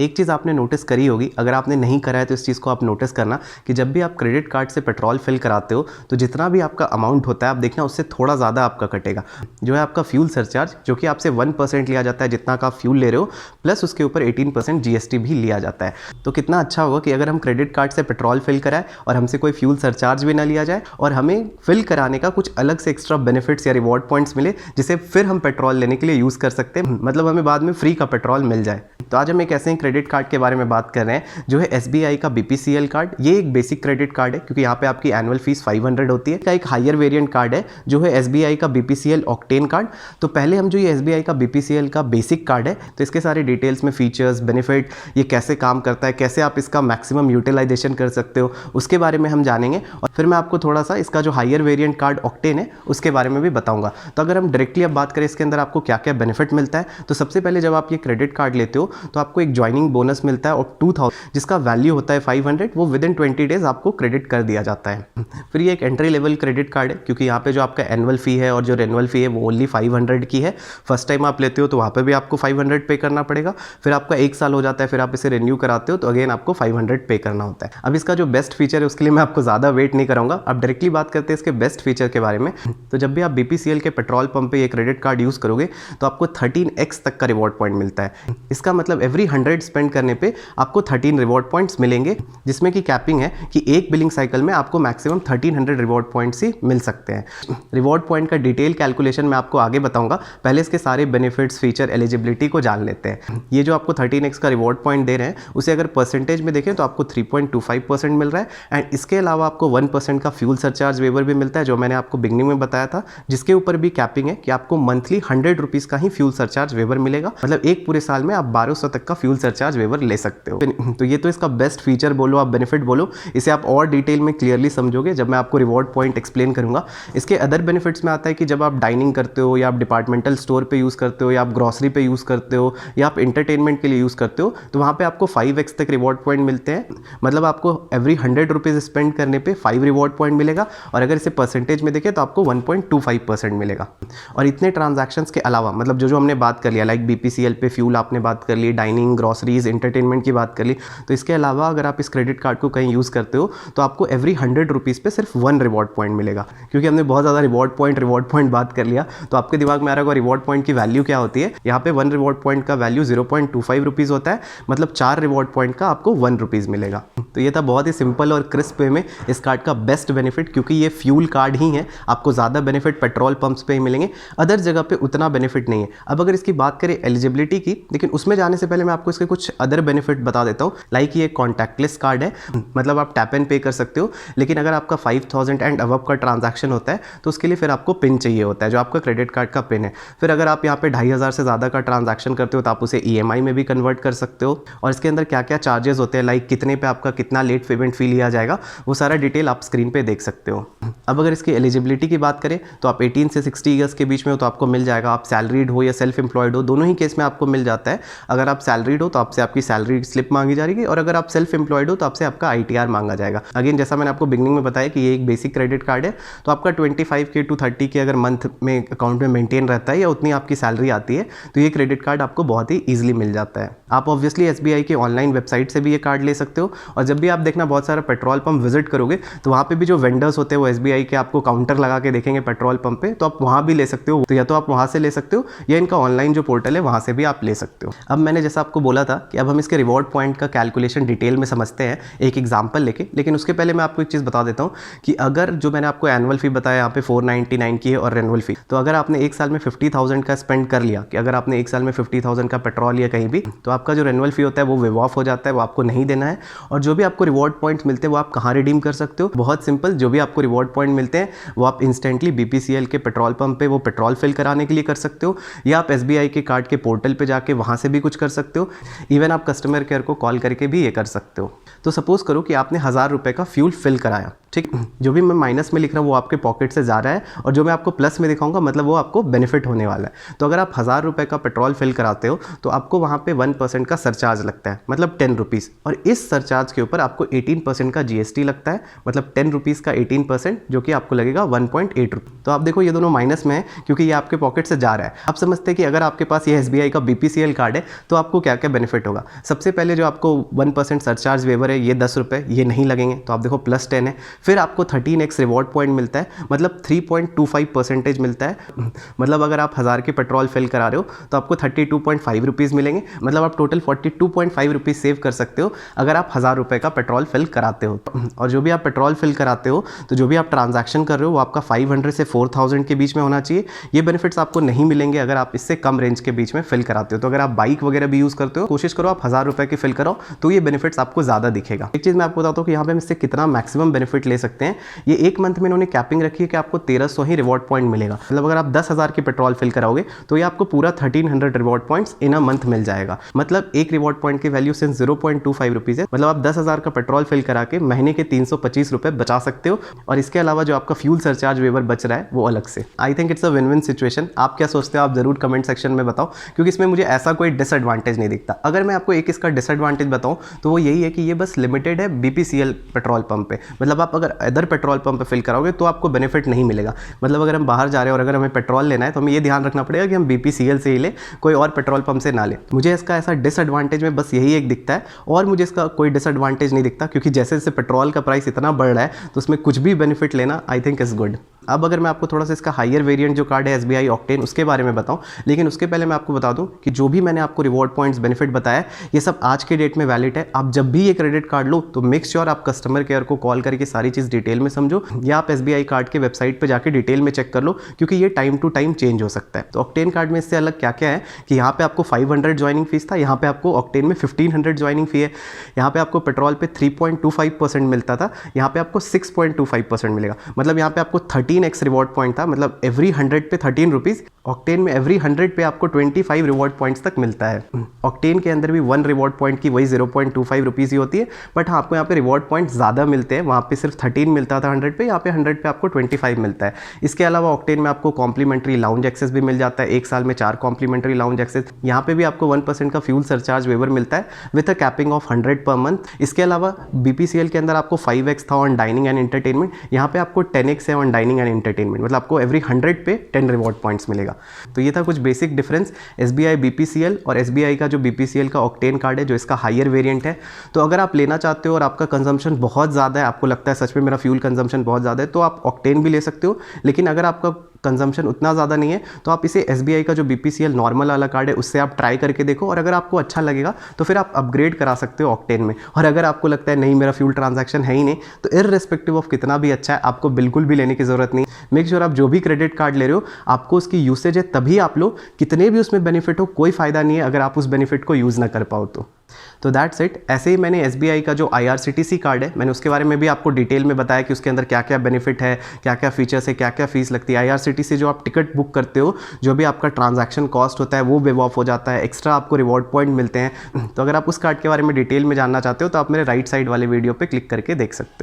एक चीज़ आपने नोटिस करी होगी, अगर आपने नहीं करा है तो इस चीज़ को आप नोटिस करना कि जब भी आप क्रेडिट कार्ड से पेट्रोल फिल कराते हो तो जितना भी आपका अमाउंट होता है आप देखना उससे थोड़ा ज़्यादा आपका कटेगा, जो है आपका फ्यूल सरचार्ज, जो कि आपसे 1% लिया जाता है जितना का आप फ्यूल ले रहे हो, प्लस उसके ऊपर 18% जीएसटी भी लिया जाता है। तो कितना अच्छा होगा कि अगर हम क्रेडिट कार्ड से पेट्रोल फिल कराएं और हमसे कोई फ्यूल सरचार्ज भी ना लिया जाए और हमें फिल कराने का कुछ अलग से एक्स्ट्रा बेनिफिट्स या रिवॉर्ड पॉइंट्स मिले जिसे फिर हम पेट्रोल लेने के लिए यूज़ कर सकते हैं, मतलब हमें बाद में फ्री का पेट्रोल मिल जाए। तो आज हम एक ऐसे ही क्रेडिट कार्ड के बारे में बात कर रहे हैं जो है एसबीआई का बीपीसीएल कार्ड। ये एक बेसिक क्रेडिट कार्ड है क्योंकि यहाँ पे आपकी एनुअल फीस 500 होती है। का एक हायर वेरिएंट कार्ड है जो है एसबीआई का बीपीसीएल ऑक्टेन कार्ड। तो पहले हम जो ये एसबीआई का बीपीसीएल का बेसिक कार्ड है तो इसके सारे डिटेल्स में फीचर्स, बेनिफिट, ये कैसे काम करता है, कैसे आप इसका मैक्सिमम यूटिलाइजेशन कर सकते हो, उसके बारे में हम जानेंगे। और फिर मैं आपको थोड़ा सा इसका जो हायर वेरिएंट कार्ड ऑक्टेन है उसके बारे में भी बताऊंगा। तो अगर हम डायरेक्टली अब बात करें इसके अंदर आपको क्या क्या बेनिफिट मिलता है, तो सबसे पहले जब आप ये क्रेडिट कार्ड लेते हो तो आपको एक ज्वाइनिंग बोनस मिलता है और 2000 जिसका वैल्यू होता है 500, वो विद इन 20 डेज आपको क्रेडिट कर दिया जाता है। फिर ये एक एंट्री लेवल क्रेडिट कार्ड है क्योंकि यहाँ पे जो आपका एनुअल फी है और जो रेनुअल फी है वो ओनली 500 की है। फर्स्ट टाइम आप लेते हो तो वहाँ पे भी आपको 500 पे करना पड़ेगा। फिर आपका 1 साल हो जाता है, फिर आप इसे रिन्यू कराते हो तो अगेन आपको 500 पे करना होता है। अब इसका जो बेस्ट फीचर है उसके लिए मैं आपको ज़्यादा वेट नहीं कराऊंगा, अब डायरेक्टली बात करते हैं इसके बेस्ट फीचर के बारे में। तो जब भी आप बीपीसीएल के पेट्रोल पंप पे ये क्रेडिट कार्ड यूज़ करोगे तो आपको 13x तक का रिवॉर्ड पॉइंट मिलता है। इसका मतलब एवरी 100 स्पेंड करने पे आपको 13 रिवॉर्ड पॉइंट्स मिलेंगे, जिसमें कि कैपिंग है कि एक बिलिंग साइकिल में आपको मैक्सिमम 1300 रिवॉर्ड पॉइंट्स ही मिल सकते हैं। रिवॉर्ड पॉइंट का डिटेल कैलकुलेशन मैं आपको आगे बताऊंगा, पहले इसके सारे बेनिफिट्स, फीचर, एलिजिबिलिटी को जान लेते हैं। ये जो आपको 13x का रिवॉर्ड पॉइंट दे रहे हैं उसे अगर परसेंटेज में देखें तो आपको 3.25% मिल रहा है। एंड इसके अलावा आपको 1% का फ्यूल सरचार्ज वेवर भी मिलता है जो मैंने आपको बिगनिंग में बताया था, जिसके ऊपर भी कैपिंग है कि आपको मंथली 100 रुपीज़ का ही फ्यूल सरचार्ज वेवर मिलेगा, मतलब एक पूरे साल में आप 1200 तक का फ्यूल सरचार्ज वेवर ले सकते हो। तो ये तो इसका बेस्ट फीचर बोलो, आप बेनिफिट बोलो, इसे आप और डिटेल में क्लियरली समझोगे जब मैं आपको रिवॉर्ड पॉइंट एक्सप्लेन करूंगा। इसके अदर बेनिफिट्स में आता है कि जब आप डाइनिंग करते हो या आप डिपार्टमेंटल स्टोर पे यूज़ करते हो या आप ग्रॉसरी पे यूज़ करते हो या आप इंटरटेनमेंट के लिए यूज़ करते हो तो वहाँ पे आपको 5x तक रिवॉर्ड पॉइंट मिलते हैं, मतलब आपको एवरी 100 रुपीज़ स्पेंड करने पे 5 रिवॉर्ड पॉइंट मिलेगा। और अगर इसे परसेंटेज में देखें तो आपको 1.25% मिलेगा। और इतने ट्रांजैक्शंस के अलावा, मतलब जो हमने बात कर लिया, लाइक बीपीसीएल पे फ्यूल आपने बात कर ली, डाइनिंग, ग्रॉसरीज, इंटरटेनमेंट की बात कर ली, तो इसके अलावा अगर आप इस क्रेडिट कार्ड को कहीं यूज़ करते हो तो आपको एवरी 100 रुपीज़ पे सिर्फ 1 रिवॉर्ड पॉइंट मिलेगा। क्योंकि हमने बहुत ज़्यादा रिवॉर्ड पॉइंट बात कर लिया तो आपके दिमाग में आ रहा होगा रिवॉर्ड पॉइंट की वैल्यू क्या होती है। यहाँ पे 1 रिवॉर्ड पॉइंट का वैल्यू 0.25 रुपीज़ होता है, मतलब 4 रिवॉर्ड पॉइंट का आपको 1 रुपीज़ मिलेगा। तो ये था बहुत ही सिंपल और क्रिस्प वे में इस कार्ड का बेस्ट बेनिफिट, क्योंकि ये फ्यूल कार्ड ही है, आपको ज़्यादा बेनिफिट पेट्रोल पंप्स पे ही मिलेंगे, अदर जगह पे उतना बेनिफिट नहीं है। अब अगर इसकी बात करें एलिजिबिलिटी की, लेकिन उसमें जाने से पहले मैं आपको इसके कुछ अदर बेनिफिट बता देता हूँ। लाइक ये कॉन्टैक्टलेस कार्ड है, मतलब आप टैप एंड पे कर सकते हो, लेकिन अगर आपका 5000 एंड अबव का ट्रांजैक्शन होता है तो उसके लिए फिर आपको पिन चाहिए होता है जो आपका क्रेडिट कार्ड का पिन है। फिर अगर आप यहाँ पे 2500 से ज़्यादा का ट्रांजैक्शन करते हो तो आप उसे EMI में भी कन्वर्ट कर सकते हो। और इसके अंदर क्या क्या चार्जेस होते हैं, लाइक कितने पे आपका कितना लेट पेमेंट फी लिया जाएगा, वो सारा डिटेल आप स्क्रीन पे देख सकते हो। अब अगर इसकी एलिजिबिलिटी की बात करें तो आप 18 से 60 ईयर्स के बीच में हो तो आपको मिल जाएगा। आप सैलरीड हो या सेल्फ एम्प्लॉयड हो, दोनों ही केस में आपको मिल जाता है। अगर आप सैलरीड हो तो आपसे आपकी सैलरी स्लिप मांगी जाएगी, और अगर आप सेल्फ एम्प्लॉयड हो तो आपसे आपका ITR मांगा जाएगा। अगेन जैसा मैंने आपको बिगनिंग में बताया कि ये एक बेसिक क्रेडिट कार्ड है, तो आपका 25K to 30K अगर मंथ में अकाउंट में मेंटेन रहता है या उतनी आपकी सैलरी आती है तो ये क्रेडिट कार्ड आपको बहुत ही ईजिली मिल जाता है। आप ऑब्वियसली SBI के ऑनलाइन वेबसाइट से भी ये कार्ड ले सकते हो, और जब भी आप देखना बहुत सारा पेट्रोल पंप विजिट करोगे तो वहाँ पे भी जो वेंडर्स होते हैं वो SBI के आपको काउंटर लगा के देखेंगे पेट्रोल पंप पे, तो आप वहाँ भी ले सकते हो। तो या तो आप वहाँ से ले सकते हो या इनका ऑनलाइन जो पोर्टल है वहाँ से भी आप ले सकते हो। अब मैंने जैसा आपको बोला था कि अब हम इसके रिवॉर्ड पॉइंट का कैलकुलेशन डिटेल में समझते हैं एक एग्जाम्पल लेके, लेकिन उसके पहले मैं आपको एक चीज़ बता देता हूँ कि अगर जो मैंने आपको एनुअल फी बताया यहाँ पे 499 की है और रेनुअल फी, तो अगर आपने एक साल में 50,000 का स्पेंड कर लिया, कि अगर आपने एक साल में 50,000 का पेट्रोल लिया कहीं भी, तो आपका जो रेनुअल फी होता है वो वेव ऑफ हो जाता है, वो आपको नहीं देना है। और जो भी आपको रिवॉर्ड पॉइंट्स मिलते हैं वो आप कहाँ रिडीम कर सकते हो, बहुत सिंपल, जो भी आपको रिवॉर्ड पॉइंट मिलते हैं वो आप इंस्टेंटली BPCL के पेट्रोल पंप पे वो पेट्रोल फिल कराने के लिए कर सकते हो, या आप SBI के कार्ड के पोर्टल पे जाके वहाँ से भी कुछ कर सकते हो। इवन आप कस्टमर केयर को कॉल करके भी ये कर सकते हो। तो सपोज़ करो कि आपने 1000 रुपये का फ्यूल फिल कराया, ठीक। जो भी मैं माइनस में लिख रहा हूँ वो आपके पॉकेट से जा रहा है, और जो मैं आपको प्लस में दिखाऊंगा मतलब वो आपको बेनिफिट होने वाला है। तो अगर आप 1000 रुपये का पेट्रोल फिल कराते हो तो आपको वहाँ पे 1% का सरचार्ज लगता है, मतलब 10 रुपीज़, और इस सरचार्ज के ऊपर आपको 18% का GST लगता है, मतलब 10 रुपीज़ का 18%, जो कि आपको लगेगा 1.8 रुपये। तो आप देखो ये दोनों माइनस में है क्योंकि ये आपके पॉकेट से जा रहा है। आप समझते हैं कि अगर आपके पास ये SBI का BPCL कार्ड है तो आपको क्या क्या बेनिफिट होगा। सबसे पहले जो आपको 1% सरचार्ज वेवर है ये 10 रुपये, ये नहीं लगेंगे, तो आप देखो प्लस 10 है। फिर आपको 13x रिवॉर्ड पॉइंट मिलता है, मतलब 3.25% मिलता है। मतलब अगर आप 1000 के पेट्रोल फिल करा रहे हो तो आपको 32.5 रुपीज़ मिलेंगे, मतलब आप टोटल 42.5 रुपीज़ सेव कर सकते हो अगर आप 1000 रुपये का पेट्रोल फिल कराते हो। और जो भी आप पेट्रोल फिल कराते हो तो जो भी आप ट्रांजैक्शन कर रहे हो वो आपका 500 से 4000 के बीच में होना चाहिए। ये बेनिफिट्स आपको नहीं मिलेंगे अगर आप इससे कम रेंज के बीच में फिल कराते हो। तो अगर आप बाइक वगैरह भी यूज़ करते हो कोशिश करो आप 1000 रुपये की फिल कराओ, तो ये बेनिफिट्स आपको ज़्यादा दिखेगा। एक चीज़ मैं आपको बताता हूँ कि यहाँ पे हम इससे कितना मैक्सिमम बेनिफिट ले सकते हैं। ये एक मंथ में इन्होंने कैपिंग रखी है कि आपको 1300 ही रिवॉर्ड पॉइंट मिलेगा, मतलब अगर आप 10,000 की पेट्रोल फिल कराओगे तो ये आपको पूरा 1300 reward points in a month मिल जाएगा। मतलब एक रिवॉर्ड पॉइंट की वैल्यू सिर्फ 0.25 रुपीज़ है, मतलब आप 10,000 का पेट्रोल फिल करा के महीने के 325 रुपये बचा सकते हो। और इसके अलावा जो आपका फ्यूल सरचार्ज वेवर बच रहा है वो अलग से। I think it's a win win situation. आप क्या सोचते हो आप जरूर कमेंट सेक्शन में बताओ, क्योंकि इसमें मुझे ऐसा कोई डिसएडवांटेज नहीं दिखता। अगर मैं आपको एक इसका डिसएडवांटेज बताऊं तो वो यही है कि ये बस लिमिटेड है BPCL पेट्रोल पंप पे, मतलब आप अगर अदर पेट्रोल पंप पे फिल कराओगे तो आपको बेनिफिट नहीं मिलेगा। मतलब अगर हम बाहर जा रहे हैं और अगर हमें पेट्रोल लेना है तो हमें ये ध्यान रखना पड़ेगा कि हम BPCL से ही ले, कोई और पेट्रोल पंप से ना ले। मुझे इसका ऐसा डिसएडवांटेज में बस यही एक दिखता है, और मुझे इसका कोई डिसएडवांटेज नहीं दिखता, क्योंकि जैसे जैसे पेट्रोल का प्राइस इतना बढ़ रहा है तो उसमें कुछ भी बेनिफिट लेना आई थिंक इज़ गुड। अब अगर मैं आपको थोड़ा सा इसका हायर वेरिएंट जो कार्ड है SBI ऑक्टेन उसके बारे में बताऊं, लेकिन उसके पहले मैं आपको बता दूं कि जो भी मैंने आपको रिवॉर्ड पॉइंट्स बेनिफिट बताया ये सब आज के डेट में वैलिड है। आप जब भी ये क्रेडिट कार्ड लो तो मेक श्योर आप कस्टमर केयर को कॉल करके सारी चीज़ डिटेल में समझो, या आप SBI कार्ड के वेबसाइट पर जाकर डिटेल में चेक कर लो, क्योंकि ये टाइम टू टाइम चेंज हो सकता है। तो ऑक्टेन कार्ड में इससे अलग क्या क्या है कि यहाँ पे आपको 500 ज्वाइनिंग फीस था, यहाँ पे आपको ऑक्टेन में 1500 ज्वाइनिंग फी है। यहाँ पे आपको पेट्रोल पे 3.25% मिलता था, यहाँ पे आपको 6.25% मिलेगा। मतलब यहाँ पे आपको 13x रिवॉर्ड पॉइंट था, मतलब एवरी 100 पे 13 रुपीज़। ऑक्टेन में एवरी 100 पे आपको 25 रिवॉर्ड पॉइंट्स तक मिलता है। ऑक्टेन के अंदर भी 1 रिवॉर्ड पॉइंट की वही 0.25 रुपीज़ ही होती है, बट हाँ आपको यहाँ पे रिवॉर्ड पॉइंट ज़्यादा मिलते हैं। वहाँ पे सिर्फ 13 मिलता था 100 पे, यहाँ पे 100 पे आपको 25 मिलता है। इसके अलावा ऑक्टेन में आपको कॉम्प्लीमेंट्री लाउंज एक्सेस भी मिल जाता है, 1 साल में 4 कॉम्प्लीमेंट्री लाउंज एक्सेस। यहाँ पे भी आपको 1% का फ्यूल सरचार्ज वेवर मिलता है with a capping of 100 per month. इसके अलावा BPCL के अंदर आपको 5x था ऑन डाइनिंग एंड एंटरटेनमेंट, यहाँ पे आपको 10x है ऑन डाइनिंग एंड एंटरटेनमेंट, मतलब आपको एवरी 100 पे 10 रिवॉर्ड पॉइंट्स मिलेगा। तो ये था कुछ बेसिक डिफरेंस SBI BPCL और SBI का जो BPCL का ऑक्टेन कार्ड है जो इसका हायर वेरिएंट है। तो अगर आप लेना चाहते हो और आपका कंजम्पशन बहुत ज़्यादा है, आपको लगता है सच में मेरा फ्यूल कंजम्पशन बहुत ज़्यादा है, तो आप ऑक्टेन भी ले सकते हो। लेकिन अगर आपका कंजम्पशन उतना ज़्यादा नहीं है तो आप इसे SBI का जो BPCL नॉर्मल वाला कार्ड है उससे आप ट्राई करके देखो, और अगर आपको अच्छा लगेगा तो फिर आप अपग्रेड करा सकते हो ऑक्टेन में। और अगर आपको लगता है नहीं मेरा फ्यूल ट्रांजैक्शन है ही नहीं, तो इररिस्पेक्टिव ऑफ कितना भी अच्छा है आपको बिल्कुल भी लेने की ज़रूरत नहीं। मेक श्योर आप जो भी क्रेडिट कार्ड ले रहे हो आपको उसकी यूसेज है तभी आप लो, कितने भी उसमें बेनिफिट हो कोई फ़ायदा नहीं है अगर आप उस बेनिफिट को यूज़ ना कर पाओ तो दैट्स इट। ऐसे ही मैंने SBI का जो IRCTC कार्ड है मैंने उसके बारे में भी आपको डिटेल में बताया कि उसके अंदर क्या क्या बेनिफिट है, क्या क्या फीचर्स है, क्या क्या फीस लगती है। IRCTC जो आप टिकट बुक करते हो, जो भी आपका ट्रांजैक्शन कॉस्ट होता है वो वेव ऑफ हो जाता है, एक्स्ट्रा आपको रिवॉर्ड पॉइंट मिलते हैं। तो अगर आप उस कार्ड के बारे में डिटेल में जानना चाहते हो तो आप मेरे राइट साइड वाले वीडियो पर क्लिक करके देख सकते हो।